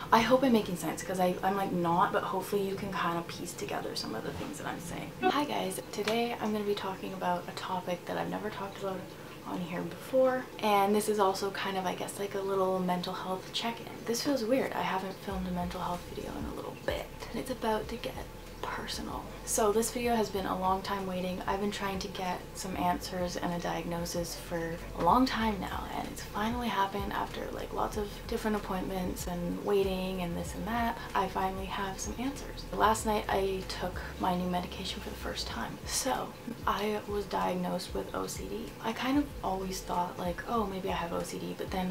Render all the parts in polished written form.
I hope I'm making sense because I'm like not, but hopefully you can kind of piece together some of the things that I'm saying. Hi guys, today I'm going to be talking about a topic that I've never talked about on here before, and this is also kind of, I guess, like a little mental health check-in. This feels weird. I haven't filmed a mental health video in a little bit, and it's about to get personal. So this video has been a long time waiting. I've been trying to get some answers and a diagnosis for a long time now, and it's finally happened after like lots of different appointments and waiting and this and that. I finally have some answers. Last night I took my new medication for the first time. So I was diagnosed with OCD. I kind of always thought like, oh, maybe I have OCD, but then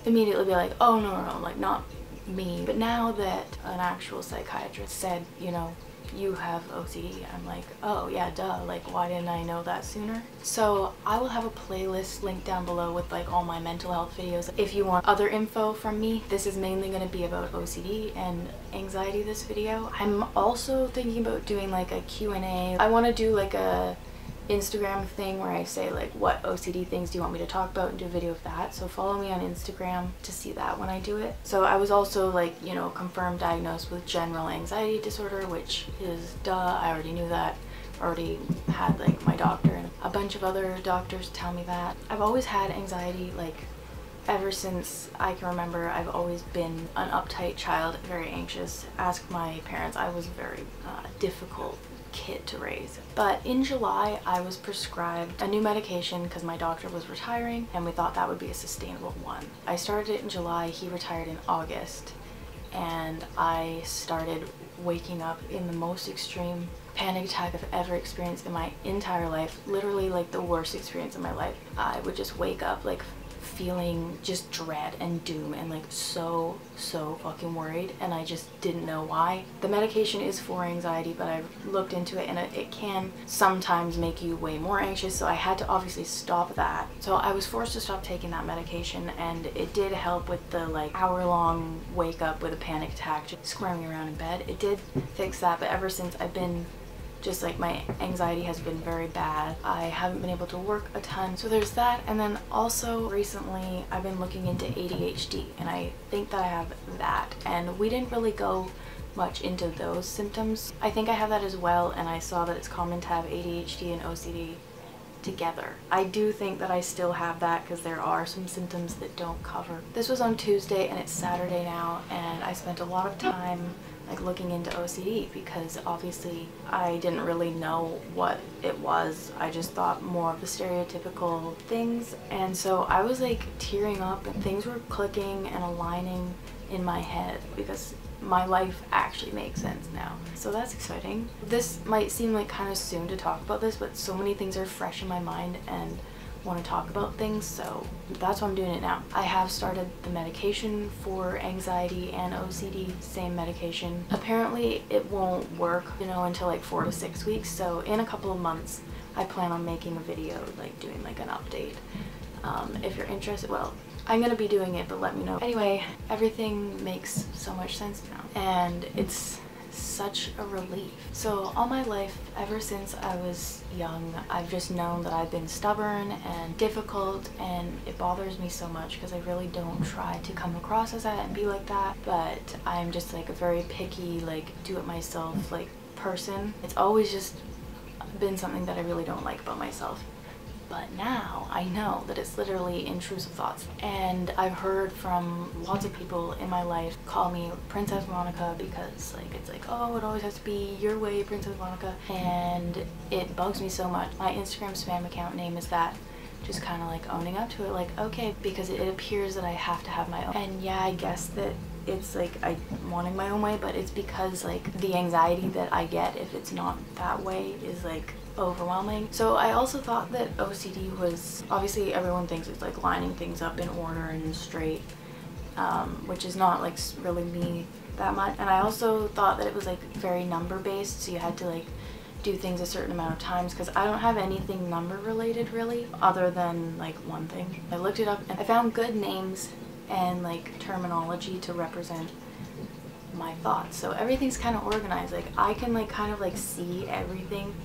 immediately be like, oh no, like not me. But now that an actual psychiatrist said, you know, you have OCD, I'm like, oh yeah, duh, like why didn't I know that sooner? So I will have a playlist linked down below with like all my mental health videos. If you want other info from me, this is mainly going to be about OCD and anxiety, this video. I'm also thinking about doing like a Q&A. I want to do like a Instagram thing where I say like, what OCD things do you want me to talk about, and do a video of that. So follow me on Instagram to see that when I do it. So I was also like, you know, confirmed diagnosed with general anxiety disorder, which is duh, I already knew that. Already had like my doctor and a bunch of other doctors tell me that. I've always had anxiety, like ever since I can remember. I've always been an uptight child, very anxious. Ask my parents, I was very difficult kid to raise. But in July I was prescribed a new medication because my doctor was retiring and we thought that would be a sustainable one. I started it in July, he retired in August, and I started waking up in the most extreme panic attack I've ever experienced in my entire life. Literally like the worst experience in my life. I would just wake up like feeling just dread and doom and like so fucking worried, and I just didn't know why. The medication is for anxiety, but I looked into it and it can sometimes make you way more anxious, so I had to obviously stop that. So I was forced to stop taking that medication, and it did help with the like hour-long wake up with a panic attack, just squirming around in bed. It did fix that, but ever since I've been just like, my anxiety has been very bad. I haven't been able to work a ton, so there's that. And then also recently I've been looking into ADHD, and I think that I have that, and we didn't really go much into those symptoms. I think I have that as well, and I saw that it's common to have ADHD and OCD together. I do think that I still have that because there are some symptoms that don't cover. This was on Tuesday and it's Saturday now, and I spent a lot of time like looking into OCD because obviously I didn't really know what it was. I just thought more of the stereotypical things, and so I was like tearing up and things were clicking and aligning in my head because my life actually makes sense now. So that's exciting. This might seem like kind of soon to talk about this, but so many things are fresh in my mind and want to talk about things, so that's why I'm doing it now. I have started the medication for anxiety and OCD, same medication. Apparently it won't work, you know, until like 4 to 6 weeks, so in a couple of months I plan on making a video like doing like an update. If you're interested, well, I'm gonna be doing it, but let me know. Anyway, everything makes so much sense now, and it's such a relief. So all my life, ever since I was young, I've just known that I've been stubborn and difficult, and it bothers me so much because I really don't try to come across as that and be like that, but I'm just like a very picky, like do-it-myself like person. It's always just been something that I really don't like about myself. But now I know that it's literally intrusive thoughts, and I've heard from lots of people in my life call me Princess Monica because like it's like, oh, it always has to be your way, Princess Monica, and it bugs me so much. My Instagram spam account name is that, just kind of like owning up to it, like okay, because it appears that I have to have my own. And yeah, I guess that it's like I'm wanting my own way, but it's because like the anxiety that I get if it's not that way is like overwhelming. So I also thought that OCD was, obviously everyone thinks it's like lining things up in order and straight, which is not like really me that much. And I also thought that it was like very number based, so you had to like do things a certain amount of times, because I don't have anything number related really, other than like one thing. I looked it up and I found good names and like terminology to represent my thoughts, so everything's kind of organized. Like I can like kind of like see everything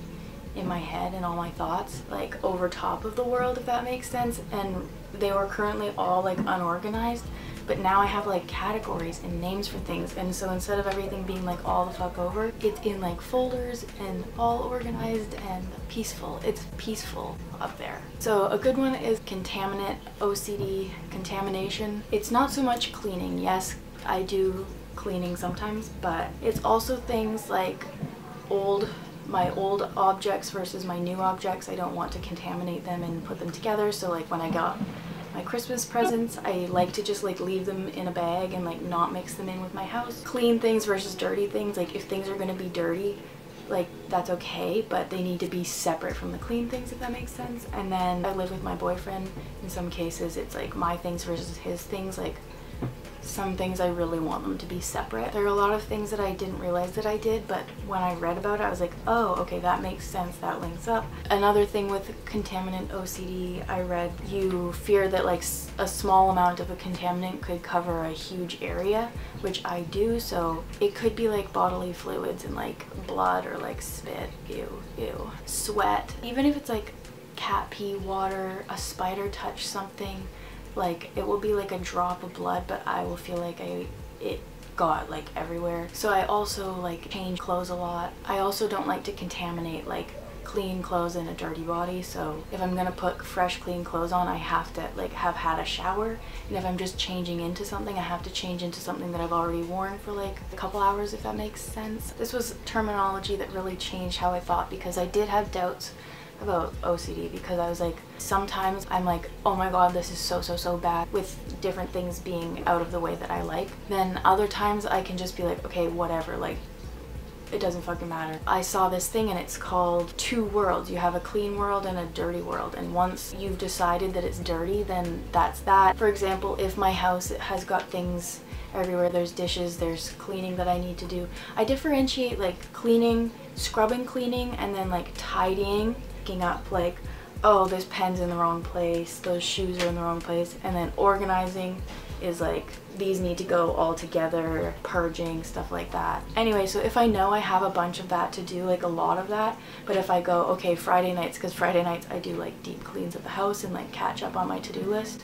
in my head and all my thoughts like over top of the world, if that makes sense, and they were currently all like unorganized, but now I have like categories and names for things, and so instead of everything being like all the fuck over, it's in like folders and all organized and peaceful. It's peaceful up there. So a good one is contaminant, OCD, contamination. It's not so much cleaning. Yes, I do cleaning sometimes, but it's also things like my old objects versus my new objects. I don't want to contaminate them and put them together. So like when I got my Christmas presents, I like to just like leave them in a bag and like not mix them in with my house. Clean things versus dirty things. Like if things are going to be dirty, like that's okay, but they need to be separate from the clean things, if that makes sense. And then I live with my boyfriend. In some cases it's like my things versus his things. Like some things I really want them to be separate. There are a lot of things that I didn't realize that I did, but when I read about it I was like, oh, okay, that makes sense, that links up. Another thing with contaminant OCD, I read you fear that like a small amount of a contaminant could cover a huge area, which I do. So it could be like bodily fluids and like blood or like spit, ew, sweat. Even if it's like cat pee, water, a spider touched something, like it will be like a drop of blood, but I will feel like it got like everywhere. So I also like change clothes a lot. I also don't like to contaminate like clean clothes in a dirty body. So if I'm gonna put fresh clean clothes on, I have to like have had a shower, and if I'm just changing into something, I have to change into something that I've already worn for like a couple hours, if that makes sense. This was terminology that really changed how I thought, because I did have doubts about OCD, because I was like, sometimes I'm like, oh my god, this is so bad, with different things being out of the way that I like. Then other times I can just be like, okay, whatever, like it doesn't fucking matter. I saw this thing and it's called two worlds. You have a clean world and a dirty world, and once you've decided that it's dirty, then that's that. For example, if my house has got things everywhere, there's dishes, there's cleaning that I need to do, I differentiate like cleaning, scrubbing cleaning, and then like tidying, picking up like, oh, this pen's in the wrong place, those shoes are in the wrong place, and then organizing is like, these need to go all together, purging, stuff like that. Anyway, so if I know I have a bunch of that to do, like a lot of that, but if I go, okay, Friday nights, because Friday nights I do like deep cleans of the house and like catch up on my to-do list.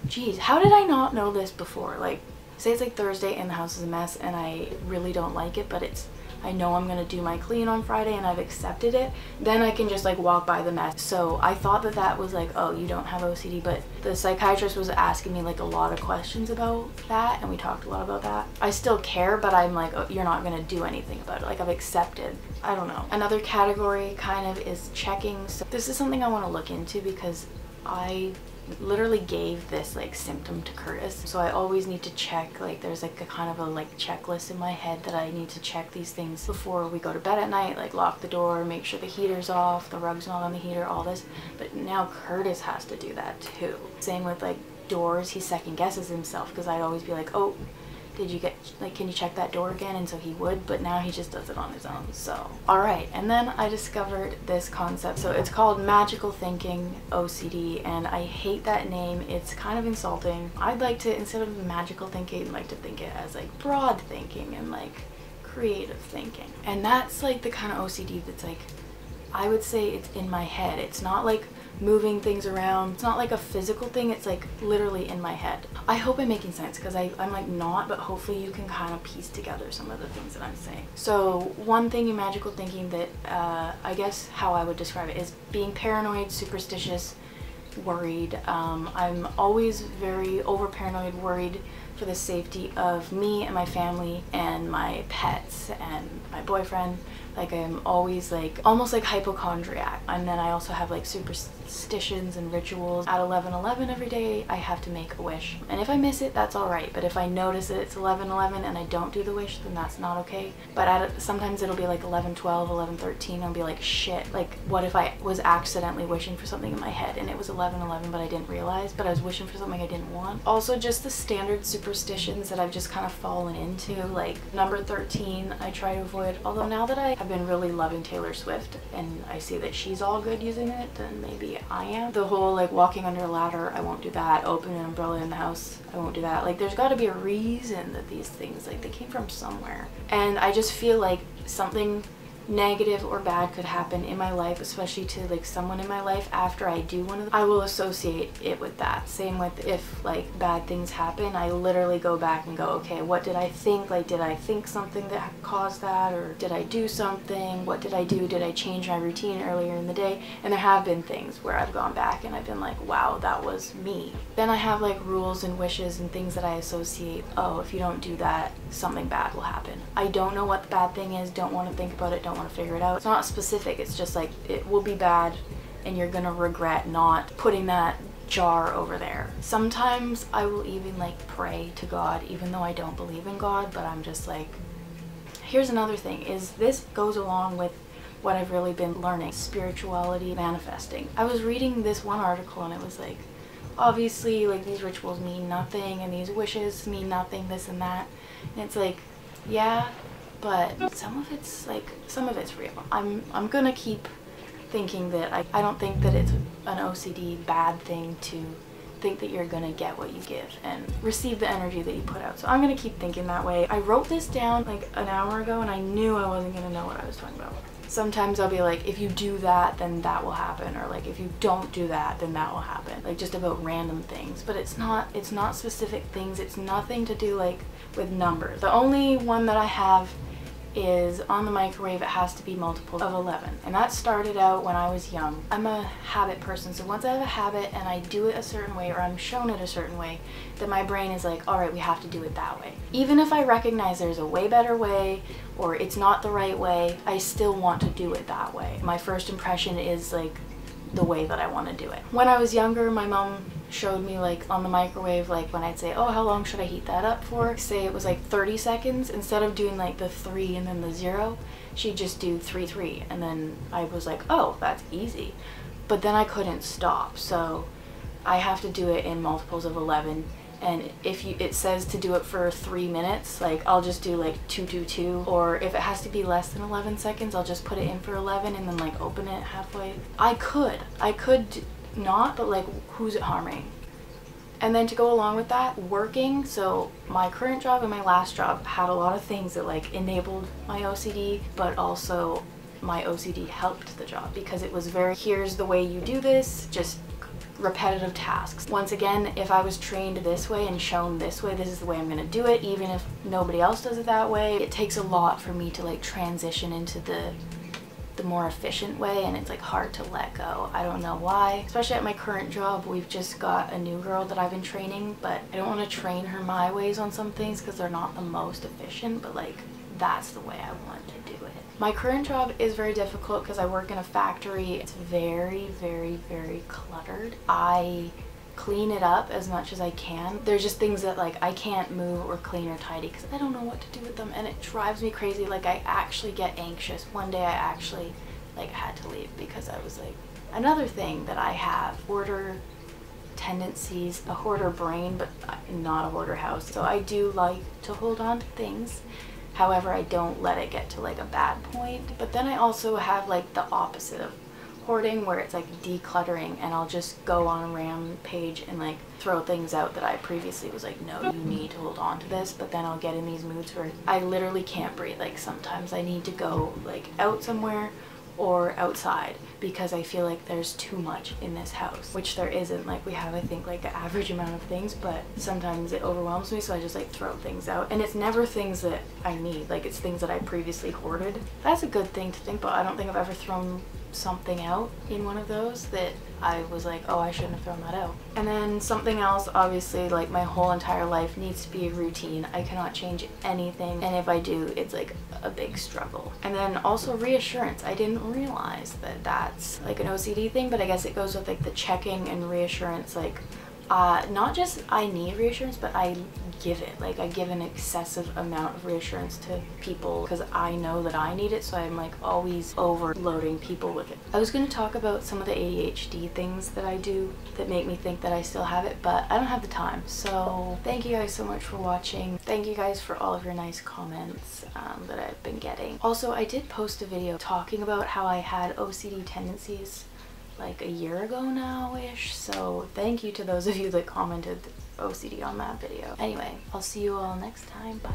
Geez, how did I not know this before? Like, say it's like Thursday and the house is a mess and I really don't like it, but I know I'm gonna do my clean on Friday and I've accepted it, then I can just like walk by the mess. So I thought that that was like, oh, you don't have OCD, but the psychiatrist was asking me like a lot of questions about that, and we talked a lot about that. I still care, but I'm like, oh, you're not gonna do anything about it. Like, I've accepted. I don't know. Another category kind of is checking. So this is something I want to look into, because I literally gave this like symptom to Curtis, so I always need to check, like there's like a kind of a like checklist in my head that I need to check these things before we go to bed at night, like lock the door, make sure the heater's off, the rug's not on the heater, all this. But now Curtis has to do that too. Same with like doors, he second guesses himself, because I'd always be like, oh, did you get, like, can you check that door again? And so he would, but now he just does it on his own. So all right, and then I discovered this concept. So it's called magical thinking, OCD, and I hate that name. It's kind of insulting. I'd like to, instead of magical thinking, like to think it as like broad thinking and like creative thinking. And that's like the kind of OCD that's like, I would say it's in my head. It's not like moving things around. It's not like a physical thing. It's like literally in my head. I hope I'm making sense, because I'm like not, but hopefully you can kind of piece together some of the things that I'm saying. So one thing in magical thinking that I guess how I would describe it is being paranoid, superstitious, worried. I'm always very over paranoid, worried for the safety of me and my family and my pets and my boyfriend. Like, I'm always like almost like hypochondriac. And then I also have like superstitions and rituals. At 11:11 every day I have to make a wish, and if I miss it, that's all right. But if I notice that it's 11:11 and I don't do the wish, then that's not okay. But sometimes it'll be like 11:12, 11:13. I'll be like, shit, like what if I was accidentally wishing for something in my head and it was 11:11 but I didn't realize, but I was wishing for something I didn't want. Also, just the standard superstitions that I've just kind of fallen into, like number 13 I try to avoid, although now that I have been really loving Taylor Swift and I see that she's all good using it, then maybe I am. The whole like walking under a ladder, I won't do that. Open an umbrella in the house, I won't do that. Like, there's got to be a reason that these things, like, they came from somewhere. And I just feel like something negative or bad could happen in my life, especially to like someone in my life after I do one of them, I will associate it with that. Same with if like bad things happen, I literally go back and go, okay, what did I think? Like, did I think something that caused that, or did I do something? What did I do? Did I change my routine earlier in the day? And there have been things where I've gone back and I've been like, wow, that was me. Then I have like rules and wishes and things that I associate. Oh, if you don't do that, something bad will happen. I don't know what the bad thing is, don't want to think about it, don't want to figure it out. It's not specific, it's just like it will be bad and you're gonna regret not putting that jar over there. Sometimes I will even like pray to God even though I don't believe in God, but I'm just like, here's another thing, is this goes along with what I've really been learning, spirituality, manifesting. I was reading this one article and it was like, obviously like these rituals mean nothing and these wishes mean nothing, this and that. And it's like, yeah, but some of it's real. I'm gonna keep thinking that I don't think that it's an OCD bad thing to think that you're gonna get what you give and receive the energy that you put out. So I'm gonna keep thinking that way. I wrote this down like an hour ago and I knew I wasn't gonna know what I was talking about. Sometimes I'll be like, if you do that, then that will happen, or like if you don't do that, then that will happen. Like just about random things, but it's not specific things. It's nothing to do like with numbers. The only one that I have is on the microwave, it has to be multiples of 11, and that started out when I was young. I'm a habit person, so once I have a habit and I do it a certain way or I'm shown it a certain way, then my brain is like, all right, we have to do it that way. Even if I recognize there's a way better way or it's not the right way, I still want to do it that way. My first impression is like the way that I want to do it. When I was younger, my mom showed me like on the microwave, like when I'd say, oh, how long should I heat that up for? Say it was like 30 seconds. Instead of doing like the 3 and then the 0, she'd just do 3, 3. And then I was like, oh, that's easy. But then I couldn't stop. So I have to do it in multiples of 11. And if it says to do it for 3 minutes, like I'll just do like 2, 2, 2. Or if it has to be less than 11 seconds, I'll just put it in for 11 and then like open it halfway. I could not, but like who's it harming? And then to go along with that, working, so my current job and my last job had a lot of things that like enabled my OCD, but also my OCD helped the job because it was very, here's the way you do this, just repetitive tasks. Once again, if I was trained this way and shown this way, this is the way I'm gonna do it, even if nobody else does it that way. It takes a lot for me to like transition into the more efficient way, and it's like hard to let go. I don't know why. Especially at my current job, we've just got a new girl that I've been training, but I don't want to train her my ways on some things because they're not the most efficient, but like that's the way I want to do it. My current job is very difficult because I work in a factory. It's very, very, very cluttered. I clean it up as much as I can. There's just things that like I can't move or clean or tidy because I don't know what to do with them, and it drives me crazy. Like I actually get anxious. One day I actually like had to leave because I was like, another thing that I have, hoarder tendencies, a hoarder brain, but not a hoarder house. So I do like to hold on to things. However, I don't let it get to like a bad point. But then I also have like the opposite of hoarding, where it's like decluttering, and I'll just go on a random page and like throw things out that I previously was like, no, you need to hold on to this. But then I'll get in these moods where I literally can't breathe. Like sometimes I need to go like out somewhere or outside because I feel like there's too much in this house, which there isn't. Like we have, I think, like an average amount of things, but sometimes it overwhelms me, so I just like throw things out. And it's never things that I need, like it's things that I previously hoarded. That's a good thing to think about. I don't think I've ever thrown something out in one of those that I was like, oh, I shouldn't have thrown that out. And then something else, obviously, like my whole entire life needs to be a routine. I cannot change anything, and if I do, it's like a big struggle. And then also reassurance. I didn't realize that that's like an OCD thing, but I guess it goes with like the checking and reassurance. Like not just I need reassurance, but I give it. Like I give an excessive amount of reassurance to people because I know that I need it, so I'm like always overloading people with it. I was going to talk about some of the ADHD things that I do that make me think that I still have it, but I don't have the time. So thank you guys so much for watching. Thank you guys for all of your nice comments that I've been getting. Also, I did post a video talking about how I had OCD tendencies like a year ago now-ish, so thank you to those of you that commented OCD on that video. Anyway, I'll see you all next time. Bye.